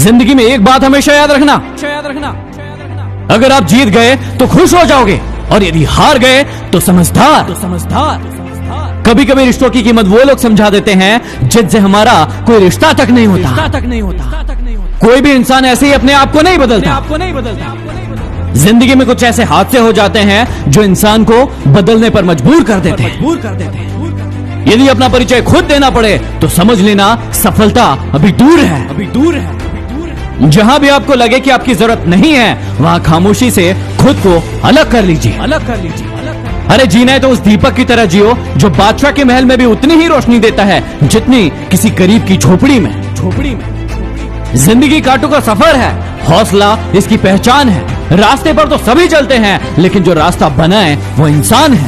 जिंदगी में एक बात हमेशा याद रखना, अगर आप जीत गए तो खुश हो जाओगे, और यदि हार गए तो समझदार। कभी कभी रिश्तों की कीमत वो लोग समझा देते हैं जिनसे हमारा कोई रिश्ता तक नहीं होता। कोई भी इंसान ऐसे ही अपने आप को नहीं बदलता। जिंदगी में कुछ ऐसे हादसे हो जाते हैं जो इंसान को बदलने पर मजबूर कर देते हैं। यदि अपना परिचय खुद देना पड़े तो समझ लेना अभी अभी दूर है। जहां भी आपको लगे कि आपकी जरूरत नहीं है, वहां खामोशी से खुद को अलग कर लीजिए। अरे जीना है तो उस दीपक की तरह जियो जो बादशाह के महल में भी उतनी ही रोशनी देता है जितनी किसी गरीब की झोपड़ी में। जिंदगी कांटों का सफर है, हौसला इसकी पहचान है। रास्ते पर तो सभी चलते हैं, लेकिन जो रास्ता बनाए वो इंसान है।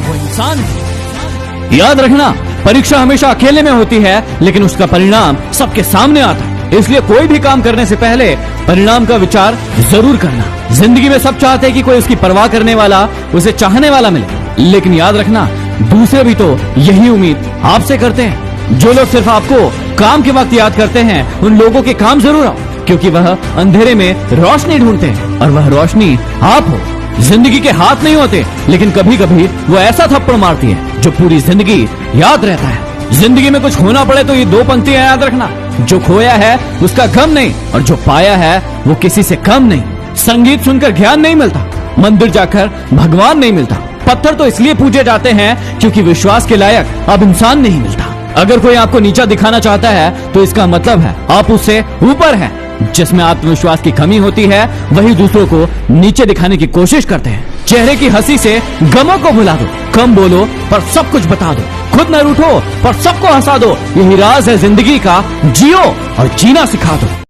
याद रखना, परीक्षा हमेशा अकेले में होती है, लेकिन उसका परिणाम सबके सामने आता है। इसलिए कोई भी काम करने से पहले परिणाम का विचार जरूर करना। जिंदगी में सब चाहते हैं कि कोई उसकी परवाह करने वाला, उसे चाहने वाला मिले, लेकिन याद रखना दूसरे भी तो यही उम्मीद आपसे करते हैं। जो लोग सिर्फ आपको काम के वक्त याद करते हैं, उन लोगों के काम जरूर आओ, क्योंकि वह अंधेरे में रोशनी ढूंढते हैं, और वह रोशनी आप हो। जिंदगी के हाथ नहीं होते, लेकिन कभी कभी वो ऐसा थप्पड़ मारती है जो पूरी जिंदगी याद रहता है। जिंदगी में कुछ खोना पड़े तो ये दो पंक्तियां याद रखना, जो खोया है उसका गम नहीं, और जो पाया है वो किसी से कम नहीं। संगीत सुनकर ज्ञान नहीं मिलता, मंदिर जाकर भगवान नहीं मिलता। पत्थर तो इसलिए पूजे जाते हैं क्योंकि विश्वास के लायक अब इंसान नहीं मिलता। अगर कोई आपको नीचा दिखाना चाहता है तो इसका मतलब है आप उससे ऊपर हैं। जिसमें आत्मविश्वास की कमी होती है वही दूसरों को नीचे दिखाने की कोशिश करते हैं। चेहरे की हंसी से गमों को भुला दो, कम बोलो पर सब कुछ बता दो, खुद न रूठो पर सबको हंसा दो। यही राज है जिंदगी का, जियो और जीना सिखा दो।